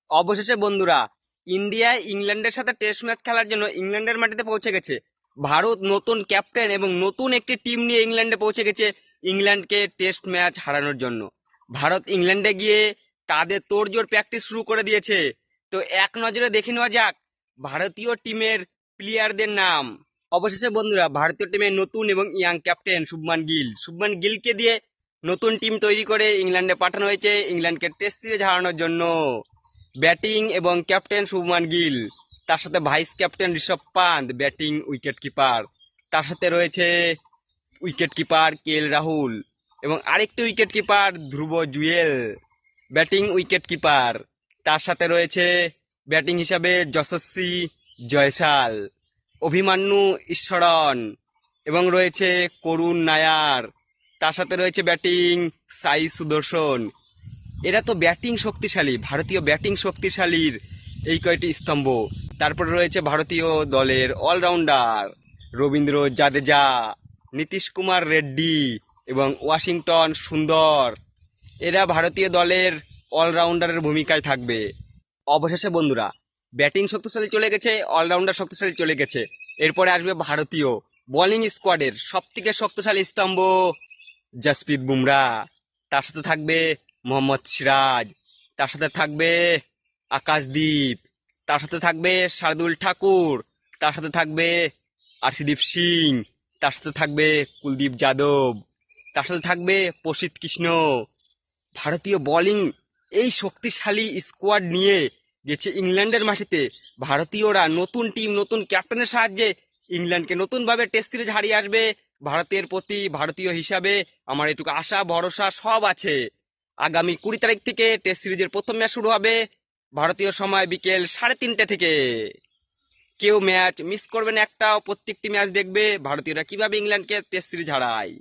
অবশেষে বন্ধুরা, ইন্ডিয়া ইংল্যান্ডের সাথে টেস্ট ম্যাচ খেলার জন্য ইংল্যান্ডের মাটিতে পৌঁছে গেছে। ভারত নতুন ক্যাপ্টেন এবং নতুন একটি টিম নিয়ে ইংল্যান্ডে পৌঁছে গেছে ইংল্যান্ডকে টেস্ট ম্যাচ হারানোর জন্য। ভারত ইংল্যান্ডে গিয়ে তাদের তোড়জোড় প্র্যাকটিস শুরু করে দিয়েছে। তো এক নজরে দেখে নেওয়া যাক ভারতীয় টিমের প্লেয়ারদের নাম। অবশেষে বন্ধুরা, ভারতীয় টিমের নতুন এবং ইয়াং ক্যাপ্টেন শুভমান গিলকে দিয়ে নতুন টিম তৈরি করে ইংল্যান্ডে পাঠানো হয়েছে ইংল্যান্ডকে টেস্ট সিরিজ হারানোর জন্য। ব্যাটিং এবং ক্যাপ্টেন শুভমান গিল, তার সাথে vice captain Rishabh Pant batting wicket keeper, তার সাথে রয়েছে উইকেট কিপার KL রাহুল এবং আরেকটি উইকেট কিপার ধ্রুব জুয়েল ব্যাটিং উইকেট কিপার, তার সাথে রয়েছে ব্যাটিং হিসাবে যশস্বী জয়সাল, অভিমান্যু ঈশ্বরন এবং রয়েছে করুণ নায়ার, তার সাথে রয়েছে ব্যাটিং সাই সুদর্শন। এরা তো ব্যাটিং শক্তিশালী, ভারতীয় ব্যাটিং শক্তিশালীর এই কয়টি স্তম্ভ। তারপরে রয়েছে ভারতীয় দলের অলরাউন্ডার রবীন্দ্র জাদেজা, নীতিশ কুমার রেড্ডি এবং ওয়াশিংটন সুন্দর। এরা ভারতীয় দলের অলরাউন্ডারের ভূমিকায় থাকবে। অবশেষে বন্ধুরা, ব্যাটিং শক্তিশালী চলে গেছে, অলরাউন্ডার শক্তিশালী চলে গেছে। এরপরে আসবে ভারতীয় বোলিং স্কোয়াডের সব থেকে শক্তিশালী স্তম্ভ জসপ্রীত বুমরা, তার সাথে থাকবে মোহাম্মদ সিরাজ, তার সাথে থাকবে আকাশদীপ, তার সাথে থাকবে শার্দুল ঠাকুর, তার সাথে থাকবে আর্শদীপ সিং, তার সাথে থাকবে কুলদীপ যাদব, তার সাথে থাকবে প্রসিদ্ধ কৃষ্ণ। ভারতীয় বোলিং এই শক্তিশালী স্কোয়াড নিয়ে গেছে ইংল্যান্ডের মাটিতে। ভারতীয়রা নতুন টিম নতুন ক্যাপ্টেনের সাহায্যে ইংল্যান্ডকে নতুনভাবে টেস্ট সিরিজ হারিয়ে আসবে। ভারতের প্রতি ভারতীয় হিসাবে আমার এটুকু আশা ভরসা সব আছে। আগামী 20 তারিখ থেকে টেস্ট সিরিজের প্রথম ম্যাচ শুরু হবে ভারতীয় সময় বিকেল 3:30 থেকে। কেউ ম্যাচ মিস করবেন একটাও, প্রত্যেকটি ম্যাচ দেখবে ভারতীয়রা কিভাবে ইংল্যান্ডকে টেস্ট সিরিজ হারায়।